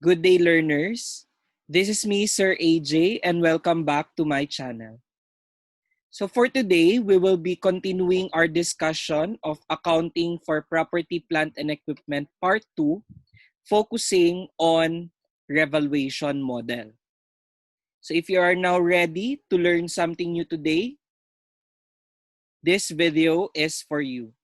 Good day, learners. This is me, Sir AJ, and welcome back to my channel. So for today, we will be continuing our discussion of accounting for property, plant, and equipment part 2, focusing on revaluation model. So if you are now ready to learn something new today, this video is for you.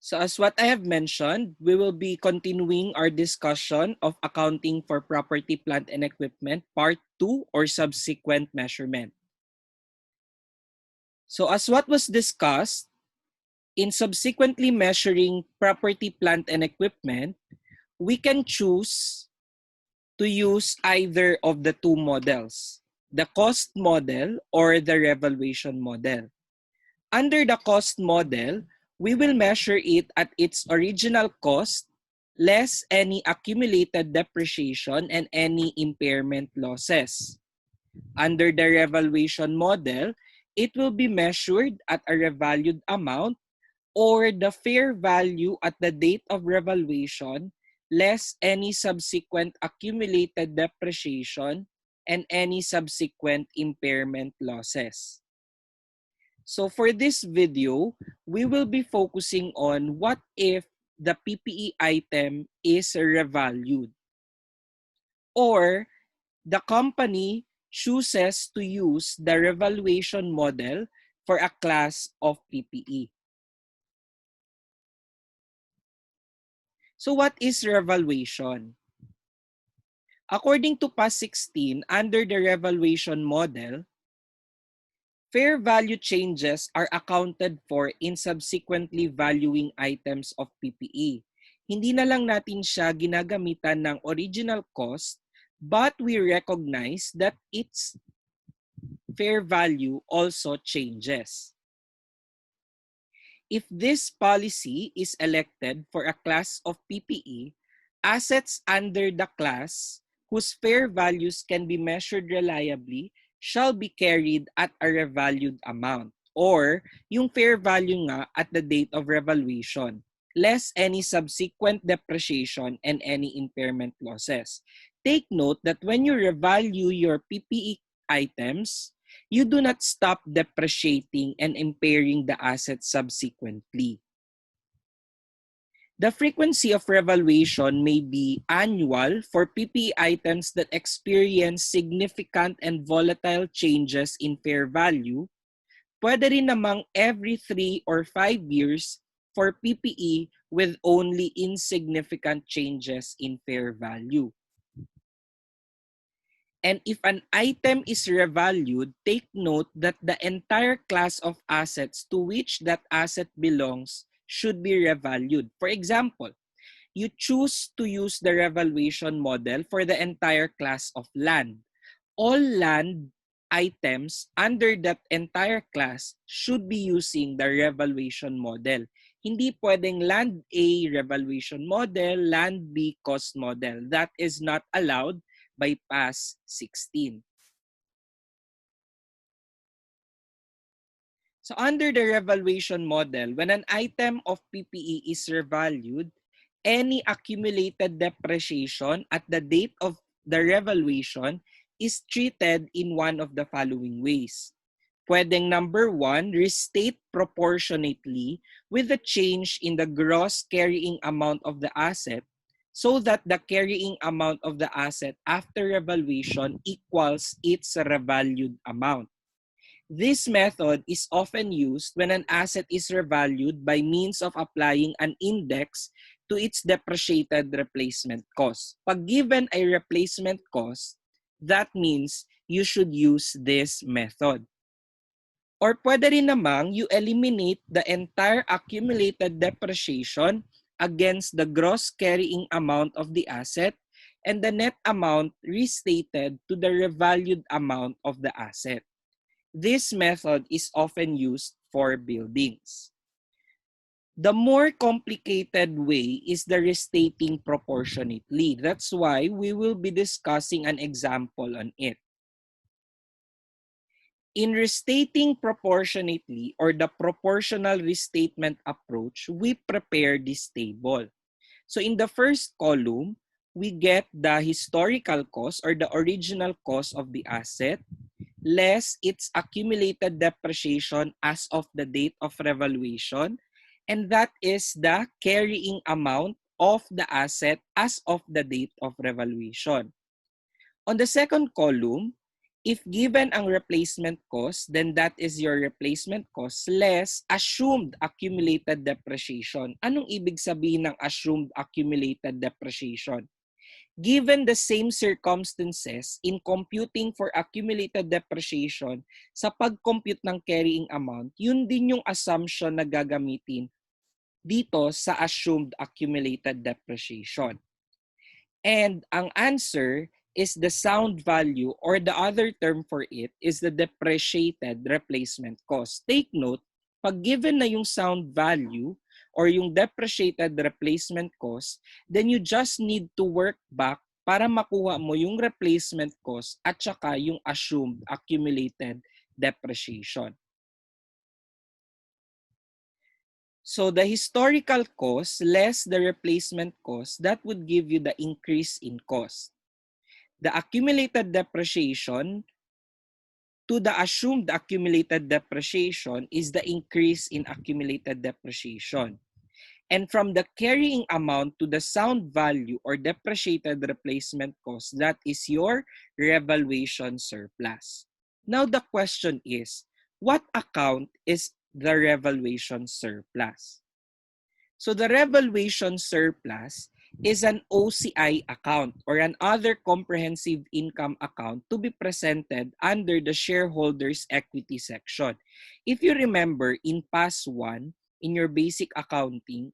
So as what I have mentioned, we will be continuing our discussion of accounting for property, plant, and equipment part 2 or subsequent measurement. So as what was discussed, in subsequently measuring property, plant, and equipment, we can choose to use either of the two models, the cost model or the revaluation model. Under the cost model, we will measure it at its original cost, less any accumulated depreciation and any impairment losses. Under the revaluation model, it will be measured at a revalued amount or the fair value at the date of revaluation, less any subsequent accumulated depreciation and any subsequent impairment losses. So for this video, we will be focusing on what if the PPE item is revalued or the company chooses to use the revaluation model for a class of PPE. So what is revaluation? According to PAS 16, under the revaluation model, fair value changes are accounted for in subsequently valuing items of PPE. Hindi na lang natin siya ginagamitan ng original cost, but we recognize that its fair value also changes. If this policy is elected for a class of PPE, assets under the class whose fair values can be measured reliably shall be carried at a revalued amount or yung fair value nga at the date of revaluation, less any subsequent depreciation and any impairment losses. Take note that when you revalue your PPE items, you do not stop depreciating and impairing the assets subsequently. The frequency of revaluation may be annual for PPE items that experience significant and volatile changes in fair value. Pwede rin namang every 3 or 5 years for PPE with only insignificant changes in fair value. And if an item is revalued, take note that the entire class of assets to which that asset belongs should be revalued. For example, you choose to use the revaluation model for the entire class of land. All land items under that entire class should be using the revaluation model. Hindi pwedeng land A revaluation model, land B cost model. That is not allowed by PAS 16. So under the revaluation model, when an item of PPE is revalued, any accumulated depreciation at the date of the revaluation is treated in one of the following ways. Pwedeng number 1, restate proportionately with the change in the gross carrying amount of the asset so that the carrying amount of the asset after revaluation equals its revalued amount. This method is often used when an asset is revalued by means of applying an index to its depreciated replacement cost. Pag given a replacement cost, that means you should use this method. Or pwede rin namang you eliminate the entire accumulated depreciation against the gross carrying amount of the asset and the net amount restated to the revalued amount of the asset. This method is often used for buildings. The more complicated way is the restating proportionately. That's why we will be discussing an example on it. In restating proportionately or the proportional restatement approach, we prepare this table. So in the first column, we get the historical cost or the original cost of the asset less its accumulated depreciation as of the date of revaluation, and that is the carrying amount of the asset as of the date of revaluation. On the second column, if given ang replacement cost, then that is your replacement cost less assumed accumulated depreciation. Anong ibig sabihin ng assumed accumulated depreciation? Given the same circumstances in computing for accumulated depreciation, sa pag-compute ng carrying amount, yun din yung assumption na gagamitin dito sa assumed accumulated depreciation. And ang answer is the sound value, or the other term for it is the depreciated replacement cost. Take note, pag given na yung sound value or yung depreciated replacement cost, then you just need to work back para makuha mo yung replacement cost at saka yung assumed accumulated depreciation. So the historical cost less the replacement cost, that would give you the increase in cost. The accumulated depreciation to the assumed accumulated depreciation is the increase in accumulated depreciation. And from the carrying amount to the sound value or depreciated replacement cost, that is your revaluation surplus. Now the question is, what account is the revaluation surplus? So the revaluation surplus is an OCI account or an other comprehensive income account to be presented under the shareholders equity section. If you remember in past one, in your basic accounting,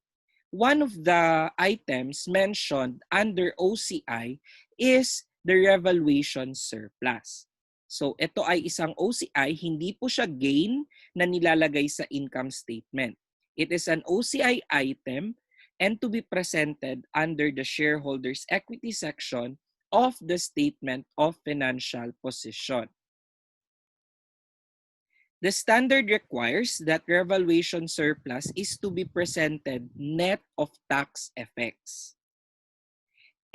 one of the items mentioned under OCI is the revaluation surplus. So ito ay isang OCI, hindi po siya gain na nilalagay sa income statement. It is an OCI item and to be presented under the shareholders equity section of the statement of financial position. The standard requires that revaluation surplus is to be presented net of tax effects.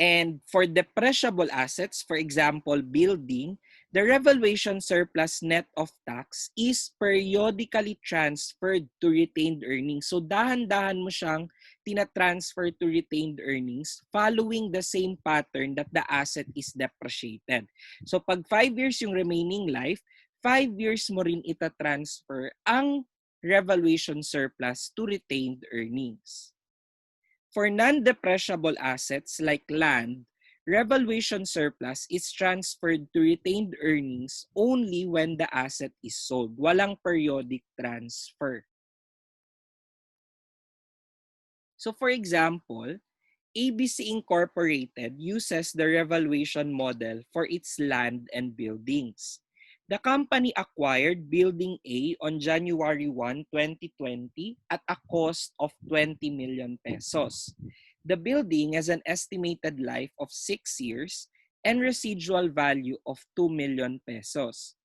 And for depreciable assets, for example, building, the revaluation surplus net of tax is periodically transferred to retained earnings. So dahan-dahan mo siyang tina-transfer to retained earnings following the same pattern that the asset is depreciated. So pag 5 years yung remaining life, 5 years mo rin ita-transfer ang revaluation surplus to retained earnings. For non-depreciable assets like land, revaluation surplus is transferred to retained earnings only when the asset is sold. Walang periodic transfer. So for example, ABC Incorporated uses the revaluation model for its land and buildings. The company acquired Building A on January 1, 2020 at a cost of 20 million pesos. The building has an estimated life of 6 years and residual value of 2 million pesos.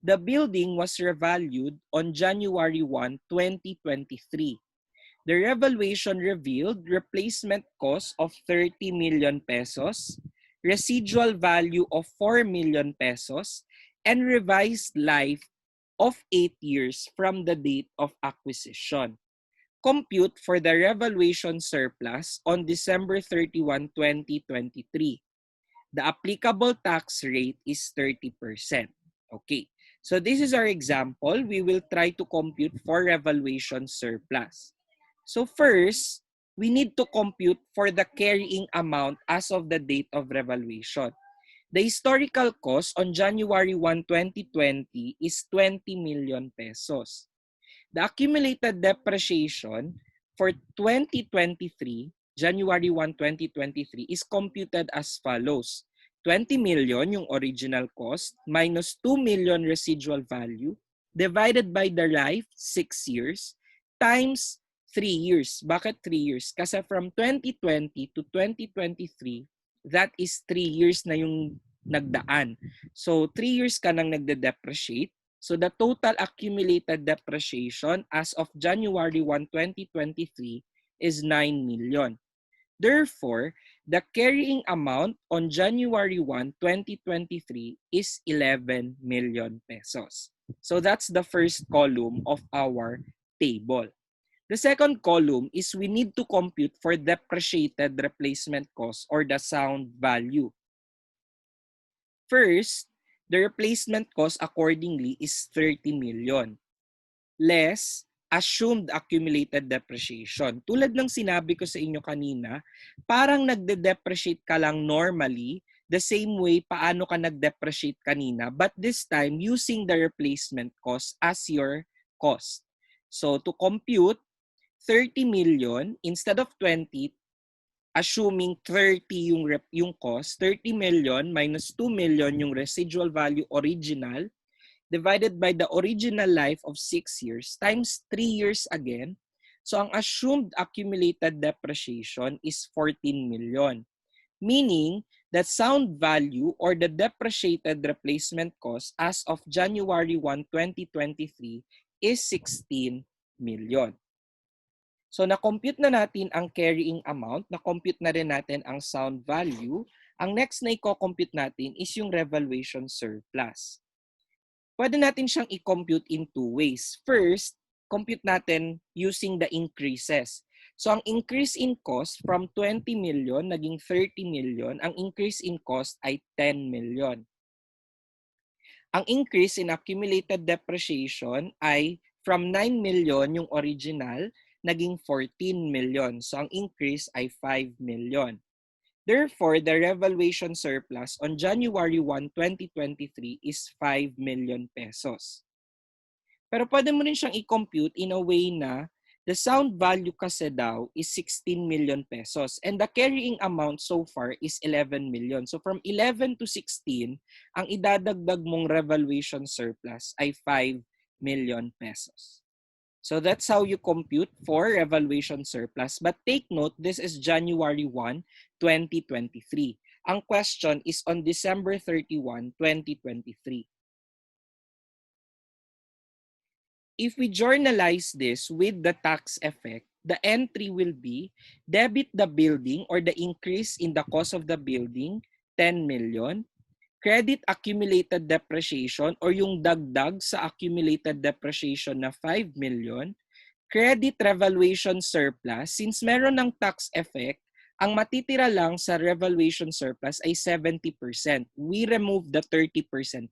The building was revalued on January 1, 2023. The revaluation revealed replacement cost of 30 million pesos, residual value of 4 million pesos, and revised life of 8 years from the date of acquisition. Compute for the revaluation surplus on December 31, 2023. The applicable tax rate is 30%. Okay, so this is our example. We will try to compute for revaluation surplus. So first, we need to compute for the carrying amount as of the date of revaluation. The historical cost on January 1, 2020 is 20 million pesos. The accumulated depreciation for 2023, January 1, 2023, is computed as follows. 20 million yung original cost minus 2 million residual value divided by the life, 6 years, times 3 years. Bakit 3 years? Kasi from 2020 to 2023, that is 3 years na yung nagdaan. So 3 years ka nang nagde-depreciate. So the total accumulated depreciation as of January 1, 2023 is 9 million. Therefore, the carrying amount on January 1, 2023 is 11 million pesos. So that's the first column of our table. The second column is we need to compute for depreciated replacement cost or the sound value. First, the replacement cost accordingly is 30 million less assumed accumulated depreciation. Tulad ng sinabi ko sa inyo kanina, parang nagde-depreciate ka lang normally the same way paano ka nag-depreciate kanina, but this time using the replacement cost as your cost. So to compute 30 million instead of 20, assuming 30 yung cost, 30 million minus 2 million yung residual value original divided by the original life of 6 years times 3 years again. So ang assumed accumulated depreciation is 14 million. Meaning that sound value or the depreciated replacement cost as of January 1, 2023 is 16 million. So na-compute na natin ang carrying amount, na-compute na rin natin ang sound value. Ang next na i-compute natin is yung revaluation surplus. Pwede natin siyang i-compute in two ways. First, compute natin using the increases. So ang increase in cost from 20 million naging 30 million, ang increase in cost ay 10 million. Ang increase in accumulated depreciation ay from 9 million yung original, naging 14 million. So ang increase ay 5 million. Therefore, the revaluation surplus on January 1, 2023 is 5 million pesos. Pero pwede mo rin siyang i-compute in a way na the sound value kasi daw is 16 million pesos and the carrying amount so far is 11 million. So from 11 to 16, ang idadagdag mong revaluation surplus ay 5 million pesos. So that's how you compute for revaluation surplus. But take note, this is January 1, 2023. Ang question is on December 31, 2023. If we journalize this with the tax effect, the entry will be debit the building or the increase in the cost of the building, 10 million. Credit accumulated depreciation or yung dagdag sa accumulated depreciation na 5 million. Credit revaluation surplus, since meron ng tax effect, ang matitira lang sa revaluation surplus ay 70%. We remove the 30%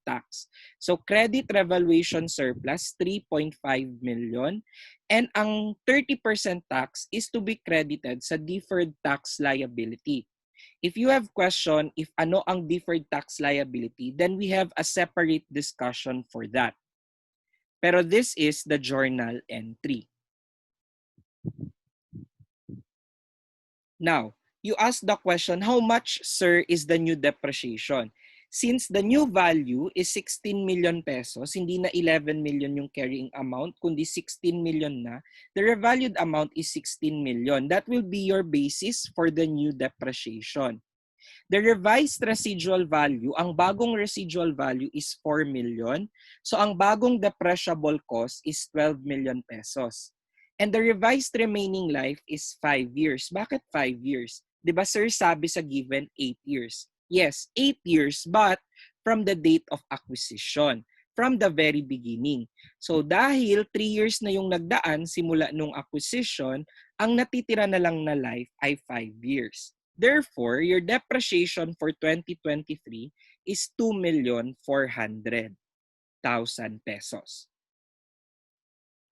tax. So credit revaluation surplus, 3.5 million. And ang 30% tax is to be credited sa deferred tax liability. If you have question if ano ang deferred tax liability, then we have a separate discussion for that. Pero this is the journal entry. Now, you ask the question, how much, sir, is the new depreciation? Since the new value is 16 million pesos, hindi na 11 million yung carrying amount, kundi 16 million na, the revalued amount is 16 million. That will be your basis for the new depreciation. The revised residual value, ang bagong residual value is 4 million. So ang bagong depreciable cost is 12 million pesos. And the revised remaining life is 5 years. Bakit 5 years? 'Di ba sir, sabi sa given 8 years. Yes, 8 years, but from the date of acquisition, from the very beginning. So dahil 3 years na yung nagdaan simula nung acquisition, ang natitira na lang na life ay 5 years. Therefore, your depreciation for 2023 is 2,400,000 pesos.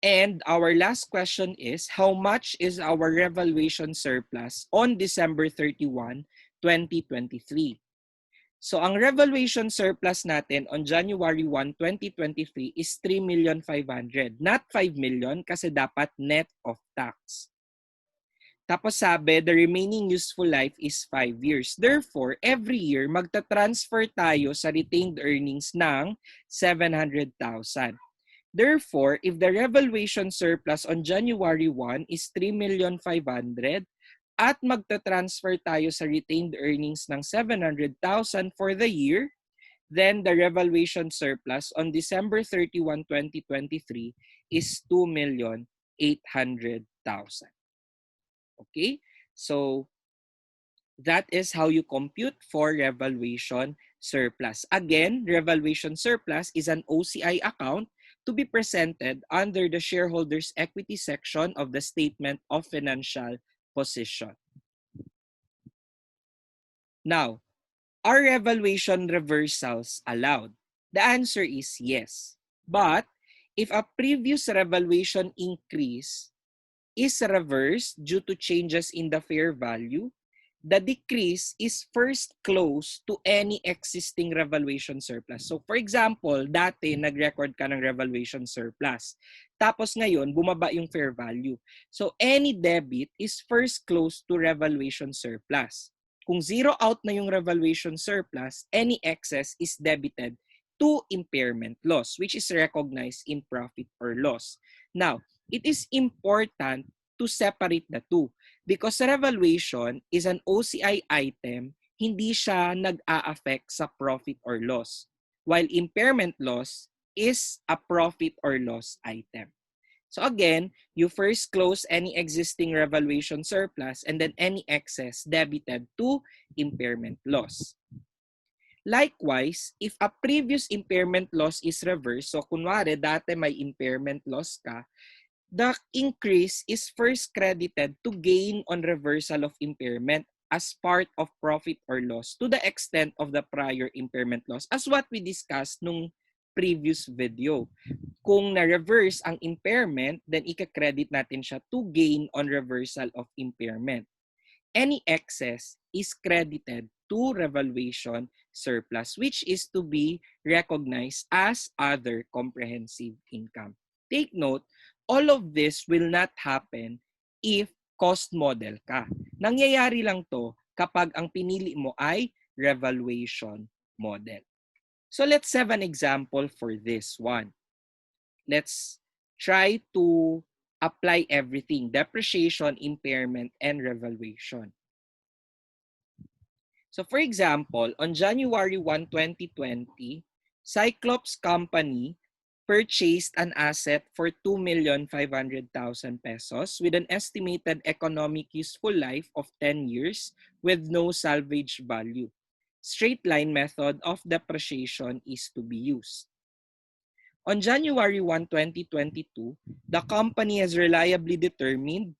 And our last question is, how much is our revaluation surplus on December 31, 2023? So ang revaluation surplus natin on January 1, 2023 is 3,500,000. Not 5 million kasi dapat net of tax. Tapos sabi, the remaining useful life is 5 years. Therefore, every year, magta-transfer tayo sa retained earnings ng 700,000. Therefore, if the revaluation surplus on January 1 is 3,500,000 at magta-transfer tayo sa retained earnings ng 700,000 for the year, then the revaluation surplus on December 31, 2023 is 2,800,000. Okay? So that is how you compute for revaluation surplus. Again, revaluation surplus is an OCI account to be presented under the shareholders' equity section of the Statement of Financial Position. Now, are revaluation reversals allowed? The answer is yes. But if a previous revaluation increase is reversed due to changes in the fair value, the decrease is first close to any existing revaluation surplus. So for example, dati nag-record ka ng revaluation surplus. Tapos ngayon, bumaba yung fair value. So any debit is first close to revaluation surplus. Kung zero out na yung revaluation surplus, any excess is debited to impairment loss, which is recognized in profit or loss. Now, it is important to separate the two because revaluation is an OCI item, hindi siya nag-a-affect sa profit or loss, while impairment loss is a profit or loss item. So again, you first close any existing revaluation surplus and then any excess debited to impairment loss. Likewise, if a previous impairment loss is reversed, so kunwari dati may impairment loss ka, the increase is first credited to gain on reversal of impairment as part of profit or loss to the extent of the prior impairment loss as what we discussed nung previous video. Kung na-reverse ang impairment, then ika-credit natin siya to gain on reversal of impairment. Any excess is credited to revaluation surplus, which is to be recognized as other comprehensive income. Take note, all of this will not happen if cost model ka. Nangyayari lang to kapag ang pinili mo ay revaluation model. So let's have an example for this one. Let's try to apply everything: depreciation, impairment, and revaluation. So for example, on January 1, 2020, Cyclops Company purchased an asset for 2,500,000 pesos with an estimated economic useful life of 10 years with no salvage value. Straight line method of depreciation is to be used. On January 1, 2022, the company has reliably determined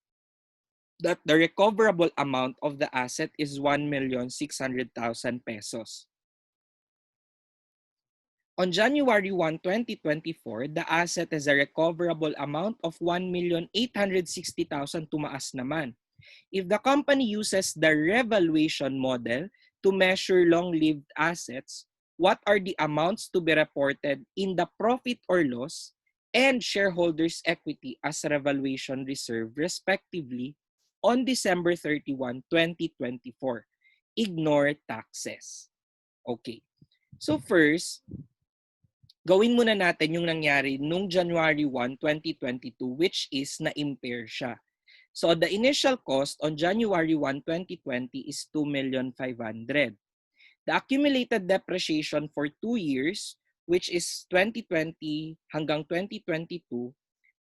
that the recoverable amount of the asset is 1,600,000 pesos. On January 1, 2024, the asset has a recoverable amount of 1,860,000, tumaas naman. If the company uses the revaluation model to measure long-lived assets, what are the amounts to be reported in the profit or loss and shareholders' equity as revaluation reserve respectively on December 31, 2024? Ignore taxes. Okay. So first, gawin muna natin yung nangyari nung January 1, 2022, which is na-impair siya. So the initial cost on January 1, 2020 is 2,500,000. The accumulated depreciation for 2 years, which is 2020 hanggang 2022,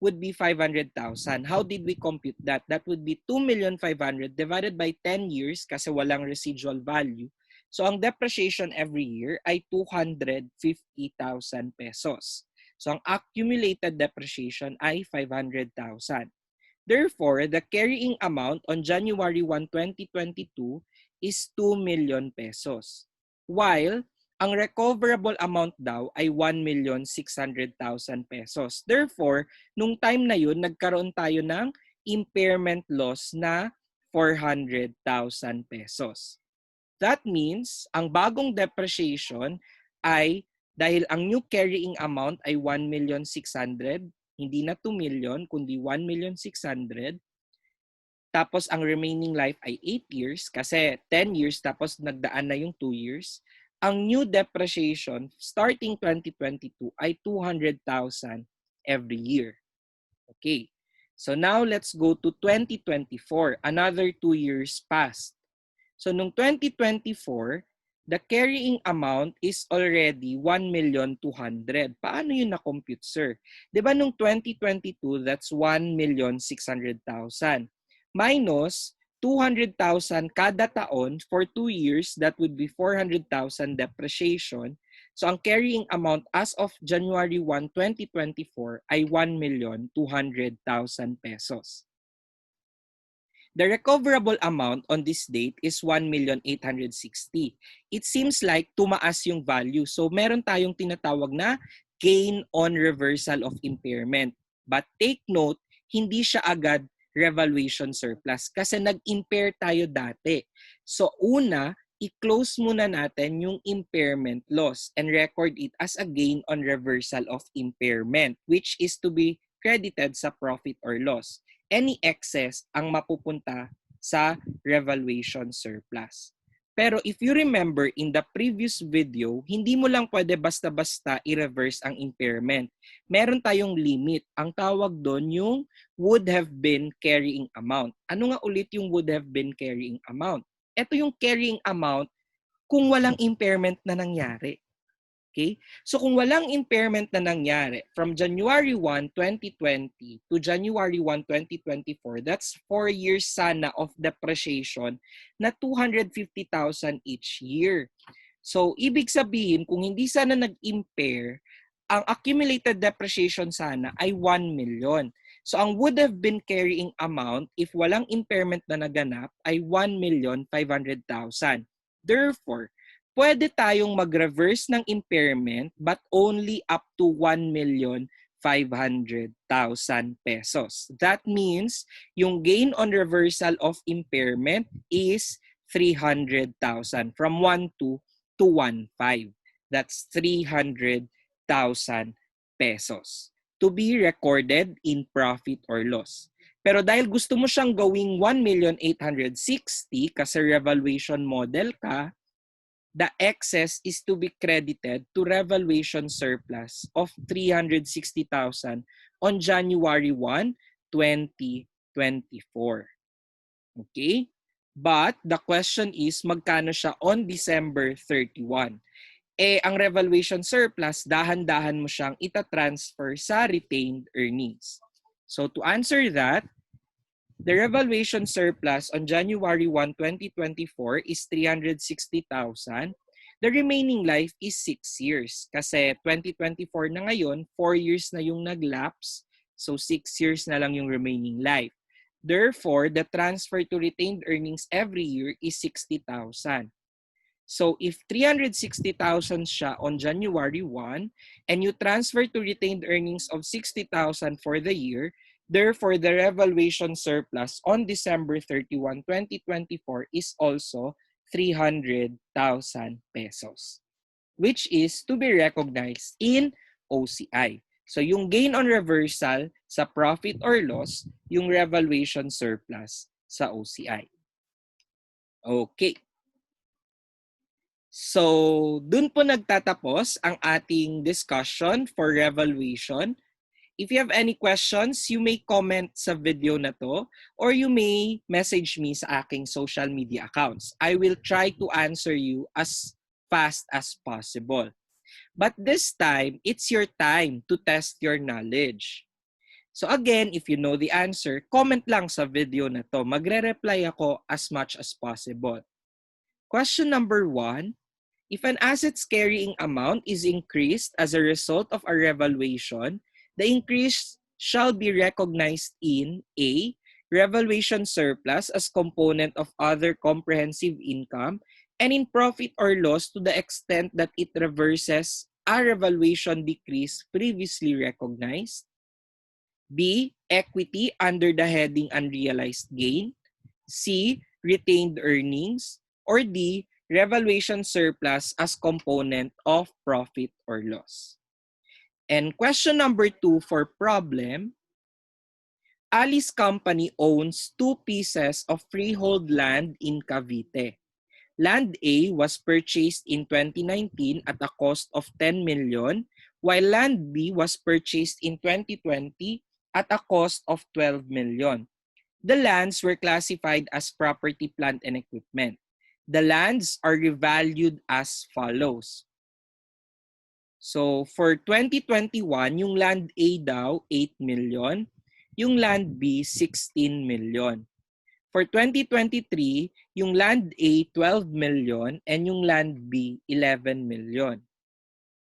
would be 500,000. How did we compute that? That would be 2,500,000 divided by 10 years kasi walang residual value. So ang depreciation every year ay 250,000 pesos. So ang accumulated depreciation ay 500,000. Therefore, the carrying amount on January 1, 2022 is 2 million pesos. While ang recoverable amount daw ay 1,600,000 pesos. Therefore, nung time na yun, nagkaroon tayo ng impairment loss na 400,000 pesos. That means, ang bagong depreciation ay dahil ang new carrying amount ay 1,600,000, hindi na 2 million, kundi 1,600,000. Tapos ang remaining life ay 8 years kasi 10 years tapos nagdaan na yung 2 years. Ang new depreciation starting 2022 ay 200,000 every year. Okay. So now let's go to 2024. Another 2 years passed. So nung 2024, the carrying amount is already 1,200,000. Paano yun na-compute, sir? Di ba nung 2022, that's 1,600,000 minus 200,000 kada taon for 2 years, that would be 400,000 depreciation. So ang carrying amount as of January 1, 2024 ay 1,200,000 pesos. The recoverable amount on this date is 1,860,000. It seems like tumaas yung value. So meron tayong tinatawag na gain on reversal of impairment. But take note, hindi siya agad revaluation surplus kasi nag-impair tayo dati. So una, i-close muna natin yung impairment loss and record it as a gain on reversal of impairment, which is to be credited sa profit or loss. Any excess ang mapupunta sa revaluation surplus. Pero if you remember in the previous video, hindi mo lang pwede basta-basta i-reverse ang impairment. Meron tayong limit. Ang tawag doon yung would have been carrying amount. Ano nga ulit yung would have been carrying amount? Ito yung carrying amount kung walang impairment na nangyari. Okay? So kung walang impairment na nangyari from January 1, 2020 to January 1, 2024, that's 4 years sana of depreciation na 250,000 each year. So ibig sabihin, kung hindi sana nag-impair, ang accumulated depreciation sana ay 1 million. So ang would have been carrying amount if walang impairment na naganap ay 1,500,000. Therefore, pwede tayong mag-reverse ng impairment but only up to 1,500,000 pesos. That means yung gain on reversal of impairment is 300,000 from 1,2 to 1,5. That's 300,000 pesos to be recorded in profit or loss. Pero dahil gusto mo siyang gawing 1,860,000 kasi revaluation model ka, the excess is to be credited to revaluation surplus of 360,000 on January 1, 2024. Okay? But the question is, magkano siya on December 31? Ang revaluation surplus, dahan-dahan mo siyang itatransfer sa retained earnings. So to answer that, the revaluation surplus on January 1, 2024 is 360,000. The remaining life is 6 years. Kasi 2024 na ngayon, 4 years na yung nag-lapse. So 6 years na lang yung remaining life. Therefore, the transfer to retained earnings every year is 60,000. So if 360,000 siya on January 1 and you transfer to retained earnings of 60,000 for the year, therefore, the revaluation surplus on December 31, 2024 is also 300,000 pesos, which is to be recognized in OCI. So yung gain on reversal sa profit or loss, yung revaluation surplus sa OCI. Okay. So, dun po nagtatapos ang ating discussion for revaluation. If you have any questions, you may comment sa video na to or you may message me sa aking social media accounts. I will try to answer you as fast as possible. But this time, it's your time to test your knowledge. So again, if you know the answer, comment lang sa video na to. Magre-reply ako as much as possible. Question number 1. If an asset's carrying amount is increased as a result of a revaluation, the increase shall be recognized in A. Revaluation surplus as component of other comprehensive income and in profit or loss to the extent that it reverses a revaluation decrease previously recognized. B. Equity under the heading unrealized gain. C. Retained earnings. Or D. Revaluation surplus as component of profit or loss. And question number 2 for problem. Ali's company owns 2 pieces of freehold land in Cavite. Land A was purchased in 2019 at a cost of 10 million, while Land B was purchased in 2020 at a cost of 12 million. The lands were classified as property, plant, and equipment. the lands are revalued as follows. So for 2021, yung land A daw 8 million, yung land B 16 million. For 2023, yung land A 12 million and yung land B 11 million.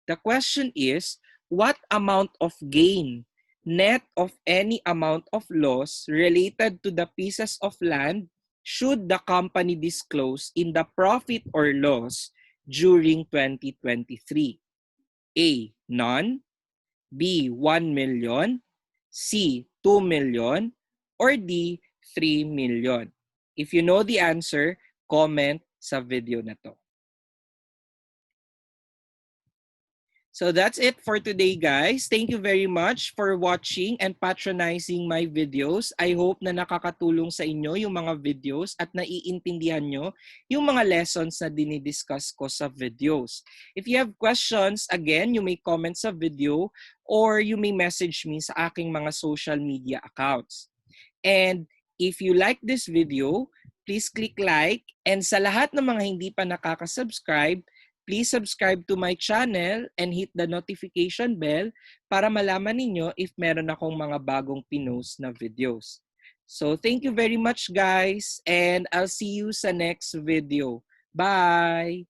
The question is, what amount of gain, net of any amount of loss related to the pieces of land, should the company disclose in the profit or loss during 2023? A. None. B. 1 million. C. 2 million. Or D. 3 million. If you know the answer, comment sa video na to. So that's it for today, guys. Thank you very much for watching and patronizing my videos. I hope na nakakatulong sa inyo yung mga videos at naiintindihan nyo yung mga lessons na dinidiscuss ko sa videos. If you have questions, again, you may comment sa video or you may message me sa aking mga social media accounts. And if you like this video, please click like. And sa lahat ng mga hindi pa nakaka-subscribe, please subscribe to my channel and hit the notification bell para malaman ninyo if meron akong mga bagong pinost na videos. So thank you very much, guys, and I'll see you sa next video. Bye!